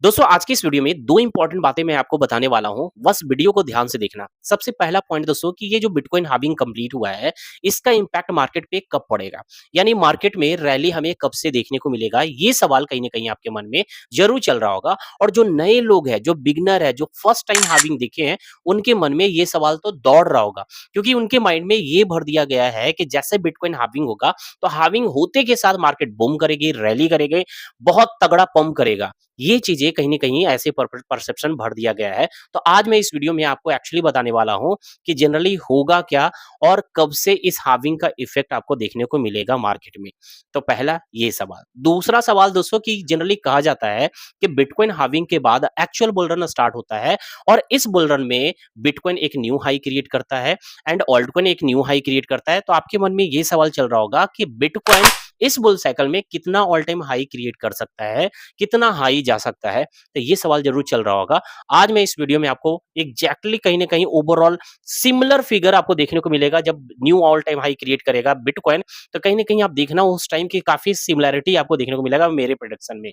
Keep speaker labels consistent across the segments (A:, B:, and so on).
A: दोस्तों आज की इस वीडियो में 2 इंपॉर्टेंट बातें मैं आपको बताने वाला हूँ, बस वीडियो को ध्यान से देखना। सबसे पहला पॉइंट दोस्तों कि ये जो बिटकॉइन हाल्विंग कंप्लीट हुआ है, इसका इम्पैक्ट मार्केट पे कब पड़ेगा? यानी मार्केट में रैली हमें कब से देखने को मिलेगा? ये सवाल कहीं न कहीं आपके मन में ज़रूर चल रहा होगा और जो नए लोग हैं, जो बिगिनर है, जो फर्स्ट टाइम हाल्विंग देखे हैं, उनके मन में ये सवाल तो दौड़ रहा होगा। क्योंकि उनके माइंड में ये भर दिया गया है कि जैसे बिटकॉइन हाल्विंग होगा, तो हाल्विंग होते के साथ मार्केट बूम करेगी, रैली करेगी, बहुत तगड़ा पंप करेगा। ये चीज़ें कहीं न कहीं ऐसे परसेप्शन भर दिया गया है। तो आज मैं इस वीडियो में आपको एक्चुअली बताने वाला हूँ कि जनरली होगा क्या और कब से इस हाल्विंग का इफ़ेक्ट आपको देखने को मिलेगा मार्केट में। तो पहला ये सवाल। दूसरा सवाल दोस्तों कि जनरली कहा जाता है कि बिटकॉइन हाल्विंग के बाद एक्चुअल बुल रन स्टार्ट होता है और इस बुल रन में बिटकॉइन एक न्यू हाई क्रिएट करता है एंड ऑल्टकॉइन एक न्यू हाई क्रिएट करता है। तो आपके मन में ये सवाल चल रहा होगा कि बिटकॉइन इस बुल साइकिल में कितना ऑल टाइम हाई क्रिएट कर सकता है? कितना हाई जा सकता है? तो ये सवाल ज़रूर चल रहा होगा। आज मैं इस वीडियो में आपको एग्ज़ैक्टली कहीं न कहीं ओवरऑल सिमिलर फिगर आपको देखने को मिलेगा जब knew all time high create करेगा बिटकॉइन, तो कहीं न कहीं आप देखना उस टाइम की काफ़ी सिमिलैरिटी आपको देखने को मिलेगा मेरे प्रेडिक्शन में।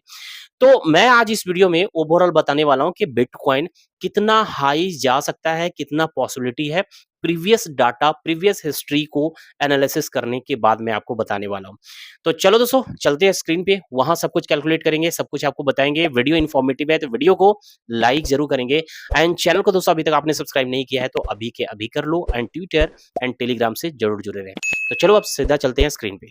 A: तो मैं आज इस वीडियो में ओवरऑल बताने वाला हूँ कि बिटकॉइन कितना हाई जा सकता है, कितना पॉसिबिलिटी है, प्रीवियस डाटा, प्रीवियस हिस्ट्री को एनालिसिस करने के बाद मैं आपको बताने वाला हूँ। तो चलो दोस्तों, चलते हैं स्क्रीन पे, वहाँ सब कुछ कैलकुलेट करेंगे, सब कुछ आपको बताएँगे। वीडियो इन्फॉर्मेटिव है, तो वीडियो को लाइक ज़रूर करेंगे एंड चैनल को दोस्तों अभी तक आपने सब्सक्राइब नहीं किया है, तो अभी के अभी कर लो एंड ट्विटर एंड टेलीग्राम से ज़रूर जुड़े रहें। तो चलो अब सीधा चलते हैं स्क्रीन पे।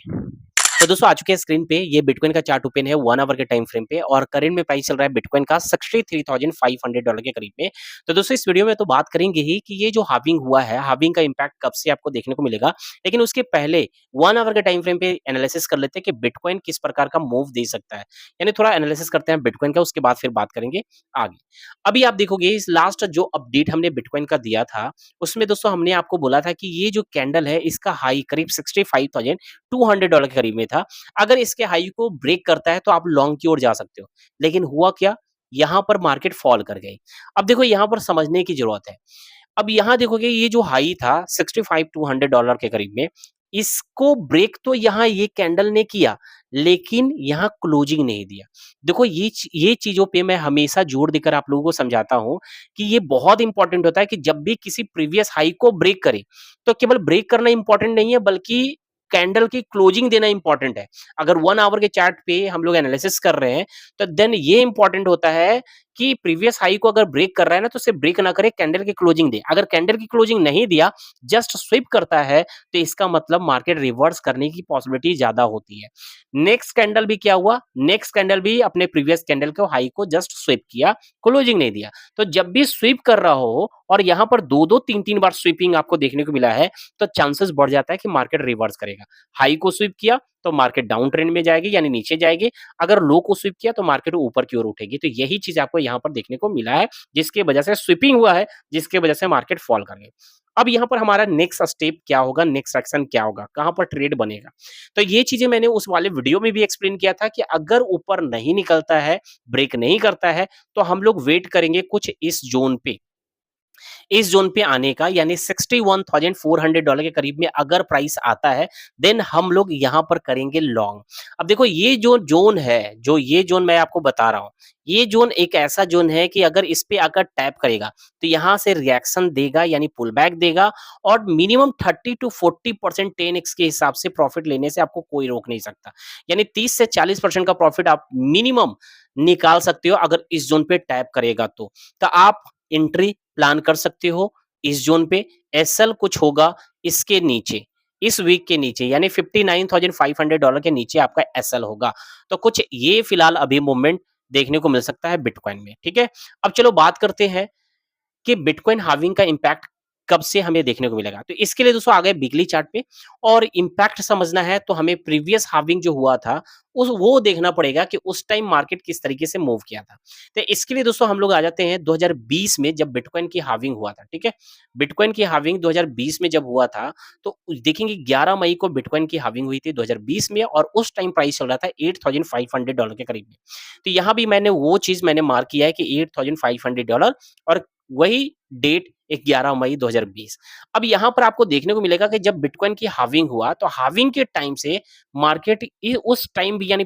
A: तो दोस्तों आ चुके हैं स्क्रीन पे, ये बिटकॉइन का चार्ट ओपन है 1 आवर के टाइम फ्रेम पे और करंट में प्राइस चल रहा है बिटकॉइन का $63,500 के करीब में। तो दोस्तों इस वीडियो में तो बात करेंगे ही कि ये जो हाल्विंग हुआ है, हाल्विंग का इम्पैक्ट कब से आपको देखने को मिलेगा। लेकिन उसके पहले 1 आवर के टाइम फ्रेम पे एनालिसिस कर लेते हैं कि बिटकॉइन किस प्रकार का मूव दे सकता है। यानी थोड़ा एनालिसिस करते हैं बिटकॉइन का, उसके बाद फिर बात करेंगे आगे। अभी आप देखोगे इस लास्ट जो अपडेट हमने बिटकॉइन का दिया था, उसमें दोस्तों हमने आपको बोला था कि ये जो कैंडल है, इसका हाई करीब $65,200 के करीब में था। अगर इसके हाई को ब्रेक करता है तो आप लॉन्ग की ओर जा सकते हो। लेकिन हुआ क्या? यहाँ पर मार्केट फॉल कर गई। अब देखो यहाँ पर समझने की ज़रूरत है। अब यहाँ देखोगे ये जो हाई था 65 टू $100 के करीब में, इसको ब्रेक तो यहाँ ये कैंडल ने किया, लेकिन यहाँ क्लोजिंग नहीं दिया। देखो ये चीज़ों पे मैं हमेशा जोर देकर आप लोगों को समझाता हूँ कि ये बहुत इंपॉर्टेंट होता है कि जब भी किसी प्रीवियस हाई को ब्रेक करे, तो केवल ब्रेक करना इंपॉर्टेंट नहीं है बल्कि कैंडल की क्लोजिंग देना इंपॉर्टेंट है। अगर 1 आवर के चार्ट पे हम लोग एनालिसिस कर रहे हैं, तो देन ये इंपॉर्टेंट होता है कि प्रीवियस हाई को अगर ब्रेक कर रहा है ना, तो उसे ब्रेक ना करे, कैंडल की क्लोजिंग दे। अगर कैंडल की क्लोजिंग नहीं दिया, जस्ट स्विप करता है, तो इसका मतलब मार्केट रिवर्स करने की पॉसिबिलिटी ज़्यादा होती है। नेक्स्ट कैंडल भी क्या हुआ? नेक्स्ट कैंडल भी अपने प्रीवियस कैंडल को हाई को जस्ट स्विप किया, क्लोजिंग नहीं दिया। तो जब भी स्विप कर रहा हो और यहाँ पर 2-2 3-3 बार स्वीपिंग आपको देखने को मिला है, तो चांसेस बढ़ जाता है कि मार्केट रिवर्स करेगा। हाई को स्वीप किया, तो मार्केट डाउन ट्रेंड में जाएगी यानी नीचे जाएगी। अगर लो को स्वीप किया तो मार्केट ऊपर की ओर उठेगी। तो यही चीज़ आपको यहाँ पर देखने को मिला है, जिसकी वजह से स्वीपिंग हुआ है, जिसकी वजह से मार्केट फॉल कर गई। अब यहाँ पर हमारा नेक्स्ट स्टेप क्या होगा, नेक्स्ट एक्शन क्या होगा, कहाँ पर ट्रेड बनेगा? तो ये चीज़ें मैंने उस वाले वीडियो में भी एक्सप्लेन किया था कि अगर ऊपर नहीं निकलता है, ब्रेक नहीं करता है, तो हम लोग वेट करेंगे कुछ इस ज़ोन पे। इस ज़ोन पे आने का यानी $61,400 के करीब में अगर प्राइस आता है, देन हम लोग यहाँ पर करेंगे लॉन्ग। अब देखो ये जो ज़ोन है, जो ये ज़ोन मैं आपको बता रहा हूँ, ये ज़ोन एक ऐसा ज़ोन है कि अगर इस पे आकर टैप करेगा, तो यहाँ से रिएक्शन देगा यानी पुल बैक देगा और मिनिमम 30 टू 40% 10x के हिसाब से प्रॉफिट लेने से आपको कोई रोक नहीं सकता। यानी 30 से 40% का प्रॉफिट आप मिनिमम निकाल सकते हो अगर इस ज़ोन पे टैप करेगा तो। तो आप एंट्री प्लान कर सकते हो इस ज़ोन पे। एसएल कुछ होगा इसके नीचे, इस वीक के नीचे यानी $59,500 के नीचे आपका एसएल होगा। तो कुछ ये फिलहाल अभी मूवमेंट देखने को मिल सकता है बिटकॉइन में, ठीक है? अब चलो बात करते हैं कि बिटकॉइन हाल्विंग का इम्पैक्ट कब से हमें देखने को मिलेगा। तो इसके लिए दोस्तों आ गए वीकली चार्ट पे और इम्पैक्ट समझना है तो हमें प्रीवियस हाल्विंग जो हुआ था उस वो देखना पड़ेगा कि उस टाइम मार्केट किस तरीके से मूव किया था। तो इसके लिए दोस्तों हम लोग आ जाते हैं 2020 में जब बिटकॉइन की हाल्विंग हुआ था, ठीक है? बिटकॉइन की हाल्विंग 2020 में जब हुआ था तो देखेंगे 11 मई को बिटकॉइन की हाल्विंग हुई थी 2020 में और उस टाइम प्राइस चल रहा था $8,500 के करीब में। तो यहाँ भी मैंने वो चीज़ मैंने मार्क किया है कि $8,500 और वही डेट 11 मई 2020। अब यहाँ पर आपको देखने को मिलेगा कि जब बिटकॉइन की हाल्विंग हुआ, तो हाल्विंग के टाइम से मार्केट उस टाइम भी यानी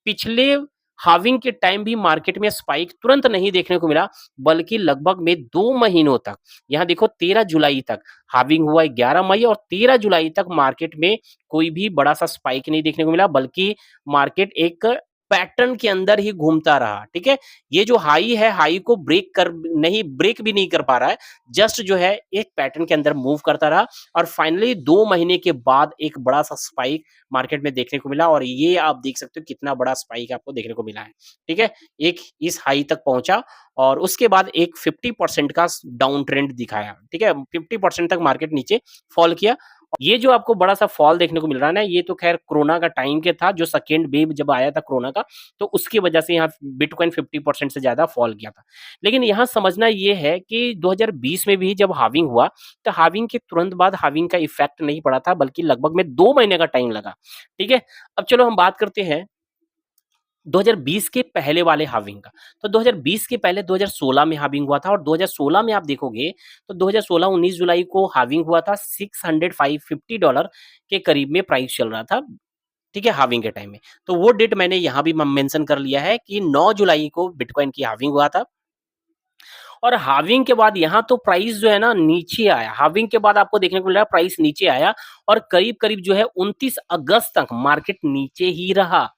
A: पिछले हाल्विंग के टाइम भी मार्केट में स्पाइक तुरंत नहीं देखने को मिला, बल्कि लगभग में 2 महीनों तक, यहाँ देखो 13 जुलाई तक, हाल्विंग हुआ है 11 मई और 13 जुलाई तक मार्केट में कोई भी बड़ा-सा स्पाइक नहीं देखने को मिला, बल्कि मार्केट एक पैटर्न के अंदर ही घूमता रहा, ठीक है? ये जो हाई है, हाई को ब्रेक भी नहीं कर पा रहा है, जस्ट जो है एक पैटर्न के अंदर मूव करता रहा और फाइनली 2 महीने के बाद एक बड़ा-सा स्पाइक मार्केट में देखने को मिला और ये आप देख सकते हो कितना बड़ा स्पाइक आपको देखने को मिला है, ठीक है? एक इस हाई तक पहुँचा और उसके बाद एक 50% का डाउन ट्रेंड दिखाया, ठीक है? 50% तक मार्केट नीचे फॉल किया। ये जो आपको बड़ा-सा फॉल देखने को मिल रहा है ना, ये तो ख़ैर कोरोना का टाइम के था, जो सेकंड वेव जब आया था कोरोना का, तो उसकी वजह से यहाँ बिटकॉइन 50% से ज़्यादा फॉल किया था। लेकिन यहाँ समझना ये है कि 2020 में भी जब हाल्विंग हुआ, तो हाल्विंग के तुरंत बाद हाल्विंग का इफ़ेक्ट नहीं पड़ा था, बल्कि लगभग में 2 महीने का टाइम लगा, ठीक है? अब चलो हम बात करते हैं 2020 के पहले वाले हाल्विंग का। तो 2020 के पहले 2016 में हाल्विंग हुआ था और 2016 में आप देखोगे तो 2016 19 जुलाई को हाल्विंग हुआ था, $650 के करीब में प्राइस चल रहा था, ठीक है? हाल्विंग के टाइम में। तो वो डेट मैंने यहाँ भी म मेंशन कर लिया है कि 9 जुलाई को बिटकॉइन की हाल्विंग हुआ था और हाल्विंग के बाद यहाँ तो प्राइस जो है ना नीचे आया। हाल्विंग के बाद आपको देखने को मिल रहा है प्राइस नीचे आया और करीब-करीब जो है 29 अगस्त तक मार्केट नीचे ही रहा।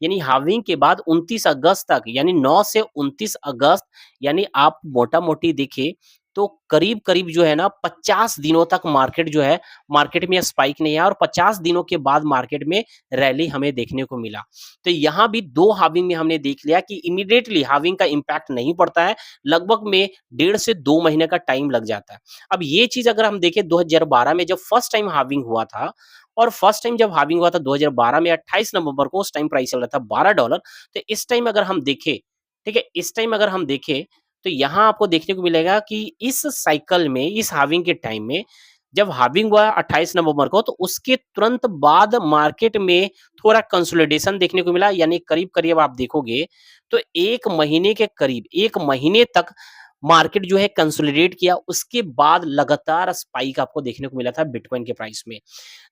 A: यानी हाल्विंग के बाद 29 अगस्त तक यानी 9 से 29 अगस्त यानी आप मोटा-मोटी देखें तो करीब-करीब जो है ना 50 दिनों तक मार्केट जो है मार्केट में स्पाइक नहीं आया और 50 दिनों के बाद मार्केट में रैली हमें देखने को मिला। तो यहाँ भी 2 हाल्विंग में हमने देख लिया कि इमीडिएटली हाल्विंग का इम्पैक्ट नहीं पड़ता है। लगभग में 1.5 से 2 महीने का टाइम लग जाता है। अब ये चीज़ अगर हम देखें 2012 में जब फर्स्ट टाइम हाल्विंग हुआ था और फर्स्ट टाइम जब हाल्विंग हुआ था 2012 में 28 नवंबर को उस टाइम प्राइस चल रहा था $12 तो इस टाइम अगर हम देखें, ठीक है? इस टाइम अगर हम देखें तो यहाँ आपको देखने को मिलेगा कि इस साइकिल में, इस हाल्विंग के टाइम में जब हाल्विंग हुआ 28 नवंबर को तो उसके तुरंत बाद मार्केट में थोड़ा कंसोलिडेशन देखने को मिला यानी करीब-करीब आप देखोगे तो 1 महीने के करीब 1 महीने तक मार्केट जो है कंसोलिडेट किया, उसके बाद लगातार स्पाइक आपको देखने को मिला था बिटकॉइन के प्राइस में।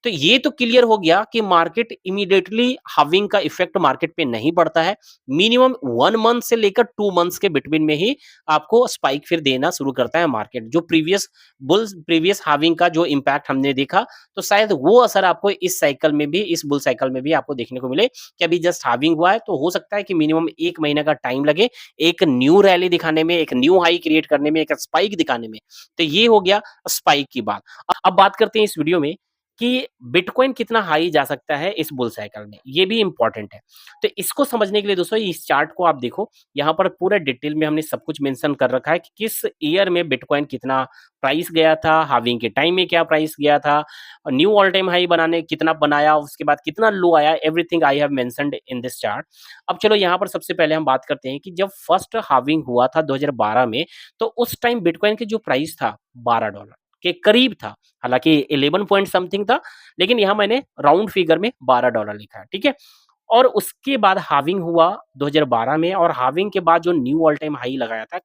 A: तो ये तो क्लियर हो गया कि मार्केट इमीडिएटली हाल्विंग का इफेक्ट मार्केट पे नहीं पड़ता है। मिनिमम 1 मंथ से लेकर 2 मंथ्स के बिटवीन में ही आपको स्पाइक फिर देना शुरू करता है मार्केट। जो प्रीवियस हाल्विंग का जो इम्पैक्ट हमने देखा, तो शायद वो असर आपको इस साइकिल में भी, इस बुल साइकिल में भी आपको देखने को मिले कि अभी जस्ट हाल्विंग हुआ है, तो हो सकता है कि मिनिमम 1 महीने का टाइम लगे, एक न्यू रैली दिखाने में, एक न्यू हाई क्रिएट करने में, एक स्पाइक दिखाने में। तो ये हो गया स्पाइक की बात। अब बात करते हैं इस वीडियो में कि बिटकॉइन कितना हाई जा सकता है इस बुल साइकिल में, ये भी इम्पोर्टेंट है। तो इसको समझने के लिए दोस्तों इस चार्ट को आप देखो, यहाँ पर पूरा डिटेल में हमने सब कुछ मेंशन कर रखा है कि किस ईयर में बिटकॉइन कितना प्राइस गया था, हाल्विंग के टाइम में क्या प्राइस गया था, न्यू ऑल टाइम हाई बनाने कितना बनाया, उसके बाद कितना लो आया, everything I have mentioned in this chart. अब चलो यहाँ पर सबसे पहले हम बात करते हैं कि जब फर्स्ट हाल्विंग हुआ था 2012 में, तो उस टाइम बिटकॉइन की जो प्राइस था $12 के करीब था। हालाँकि 11 पॉइंट समथिंग था, लेकिन यहाँ मैंने राउंड फिगर में $12 लिखा है, ठीक है? और उसके बाद हाल्विंग हुआ 2012 में और हाल्विंग के बाद जो न्यू ऑल टाइम हाई लगाया था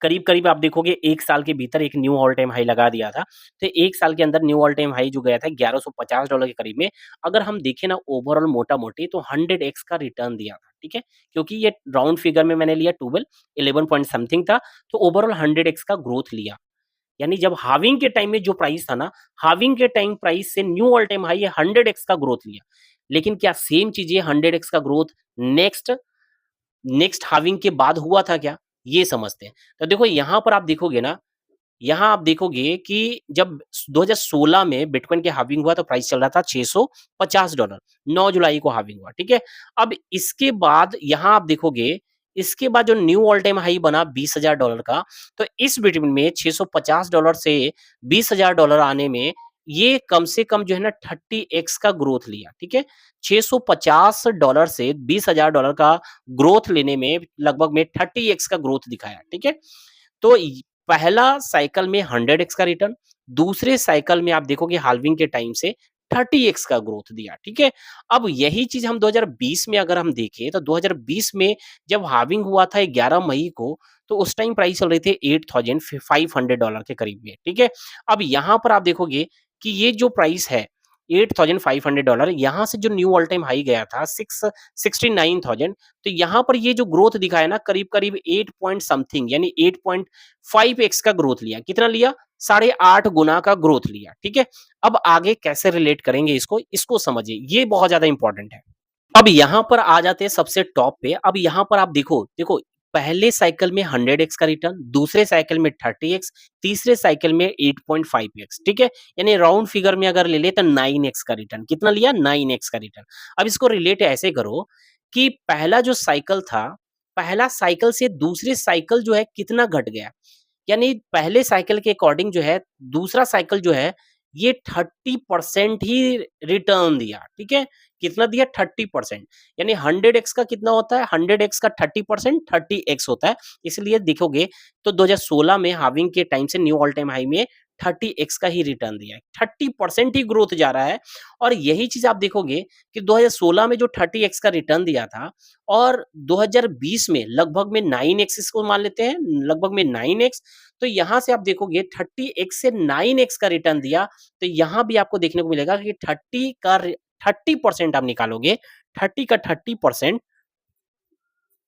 A: करीब-करीब आप देखोगे 1 साल के भीतर एक न्यू ऑल टाइम हाई लगा दिया था। तो 1 साल के अंदर न्यू ऑल टाइम हाई जो गया था $1150 के करीब में। अगर हम देखें ना ओवरऑल मोटा-मोटी तो 100x का रिटर्न दिया था, ठीक है? क्योंकि ये राउंड फिगर में मैंने लिया 12 11 पॉइंट समथिंग था, तो ओवरऑल 100x का ग्रोथ लिया। यानी जब हाल्विंग के टाइम में जो प्राइस था ना, हाल्विंग के टाइम प्राइस से knew all time high 100x का ग्रोथ लिया। लेकिन क्या सेम चीज़ ये 100x का ग्रोथ नेक्स्ट नेक्स्ट हाल्विंग के बाद हुआ था क्या? ये समझते हैं। तो देखो यहाँ पर आप देखोगे ना, यहाँ आप देखोगे कि जब 2016 में बिटकॉइन की हाल्विंग हुआ तो प्राइस चल रहा था $650 9 जुलाई को हाल्विंग हुआ, ठीक है? अब इसके बाद यहाँ आप देखोगे, इसके बाद जो न्यू ऑल टाइम हाई बना $20,000 का, तो इस बिटवीन में $650 से $20,000 आने में ये कम से कम जो है ना 30x का ग्रोथ लिया, ठीक है? $650 से $20,000 का ग्रोथ लेने में लगभग में 30x का ग्रोथ दिखाया, ठीक है? तो इ पहला साइकिल में 100x का रिटर्न, दूसरे साइकिल में आप देखोगे हाल्विंग के टाइम से 30x का ग्रोथ दिया, ठीक है? अब यही चीज़ हम 2020 में अगर हम देखें, तो 2020 में जब हाल्विंग हुआ था 11 मई को, तो उस टाइम प्राइस चल रहे थे $8,500 के करीब में, ठीक है? अब यहाँ पर आप देखोगे कि ये जो प्राइस है, $8,500, यहाँ से जो न्यू ऑल टाइम हाई गया था 69,000, तो यहाँ पर ये जो ग्रोथ दिखा है ना, करीब-करीब 8 पॉइंट समथिंग यानी 8.5x का ग्रोथ लिया। कितना लिया? 8.5 गुना का ग्रोथ लिया, ठीक है? अब आगे कैसे रिलेट करेंगे इसको समझिए, ये बहुत ज़्यादा इंपॉर्टेंट है। अब यहाँ पर आ जाते हैं सबसे टॉप पे। अब यहाँ पर आप देखो पहले साइकिल में 100x का रिटर्न, दूसरे साइकिल में 30x, तीसरे साइकिल में 8.5x, ठीक है? यानी राउंड फिगर में अगर ले ले तो 9x का रिटर्न। कितना लिया? 9x का रिटर्न। अब इसको रिलेट ऐसे करो कि पहला जो साइकिल था, पहला साइकिल से दूसरे साइकिल जो है कितना घट गया? यानी पहले साइकिल के अकॉर्डिंग जो है, दूसरा साइकिल जो है, ये 30% ही रिटर्न दिया, ठीक है? कितना दिया? 30%। यानी 100x का कितना होता है? 100x का 30% 30x होता है। इसलिए देखोगे तो 2016 में हाल्विंग के टाइम से न्यू ऑल टाइम हाई में 30x का ही रिटर्न दिया है। 30% ही ग्रोथ जा रहा है और यही चीज़ आप देखोगे कि 2016 में जो 30x का रिटर्न दिया था और 2020 में लगभग में 9x इसको मान लेते हैं, लगभग में 9x, तो यहाँ से आप देखोगे 30x से 9x का रिटर्न दिया, तो यहाँ भी आपको देखने को मिलेगा कि 30% आप निकालोगे, 30 का 30%,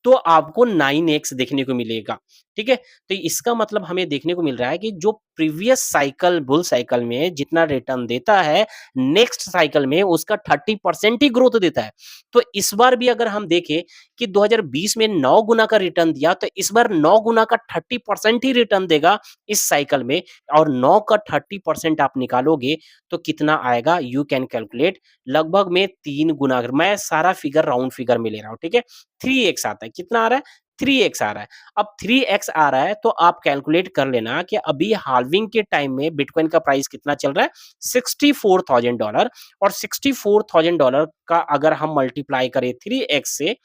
A: तो आपको 9x देखने को मिलेगा, ठीक है? तो इसका मतलब हमें देखने को मिल रहा है कि जो प्रीवियस साइकिल बुल साइकिल में जितना रिटर्न देता है, नेक्स्ट साइकिल में उसका 30% ही ग्रोथ देता है। तो इस बार भी अगर हम देखें कि 2020 में 9 गुना का रिटर्न दिया, तो इस बार 9 गुना का 30% ही रिटर्न देगा इस साइकिल में और 9 का 30% आप निकालोगे, तो कितना आएगा? यू कैन कैलकुलेट, लगभग में 3 गुना। अगर मैं सारा फिगर राउंड फिगर में ले रहा हूँ, ठीक है? 3x आता है। कितना आ रहा है? 3x आ रहा है। अब 3x आ रहा है तो आप कैलकुलेट कर लेना कि अभी हाल्विंग के टाइम में बिटकॉइन का प्राइस कितना चल रहा है? $64,000 और $64,000 का अगर हम मल्टीप्लाई करें 3x से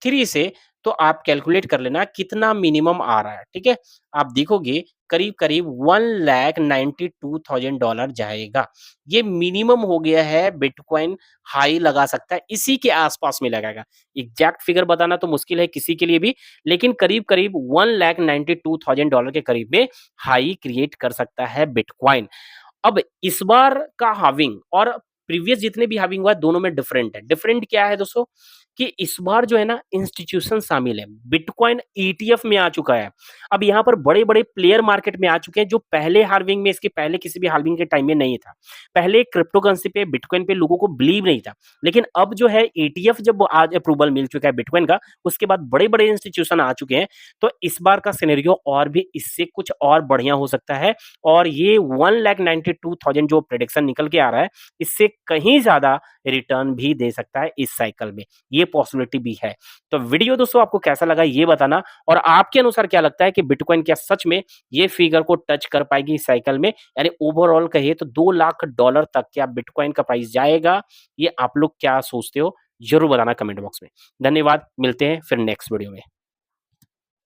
A: 3 से, तो आप कैलकुलेट कर लेना कितना मिनिमम आ रहा है, ठीक है? आप देखोगे करीब-करीब $1,92,000 जाएगा। ये मिनिमम हो गया है, बिटकॉइन हाई लगा सकता है, इसी के आस-पास में लगाएगा। एग्ज़ैक्ट फिगर बताना तो मुश्किल है किसी के लिए भी, लेकिन करीब-करीब $1,92,000 के करीब में हाई क्रिएट कर सकता है बिटकॉइन। अब इस बार का हाल्विंग और प्रीवियस जितने भी हाल्विंग हुआ है, दोनों में डिफरेंट है। डिफरेंट क्या है दोस्तों? कि इस बार जो है ना, इंस्टीट्यूशन शामिल है। बिटकॉइन ईटीएफ में आ चुका है। अब यहाँ पर बड़े-बड़े प्लेयर मार्केट में आ चुके हैं जो पहले हाल्विंग में, इसके पहले किसी भी हाल्विंग के टाइम में नहीं था। पहले क्रिप्टो करेंसी पे, बिटकॉइन पे लोगों को बिलीव नहीं था। लेकिन अब जो है ईटीएफ जब आज अप्रूवल मिल चुका है बिटकॉइन का, उसके बाद बड़े-बड़े इंस्टीट्यूशन आ चुके हैं। तो इस बार का सिनेरियो और भी इससे कुछ और बढ़िया हो सकता है और ये 1,92,000 जो प्रेडिक्शन निकल के आ रहा है, इससे कहीं ज़्यादा रिटर्न भी दे सकता है इस साइकिल में। ये पॉसिबिलिटी भी है। तो वीडियो दोस्तों आपको कैसा लगा ये बताना और आपके अनुसार क्या लगता है कि बिटकॉइन क्या सच में ये फिगर को टच कर पाएगी इस साइकिल में? यानी ओवरऑल कहिए तो $2,00,000 तक क्या बिटकॉइन का प्राइस जाएगा? ये आप लोग क्या सोचते हो? ज़रूर बताना कमेंट बॉक्स में। धन्यवाद, मिलते हैं फिर नेक्स्ट वीडियो में।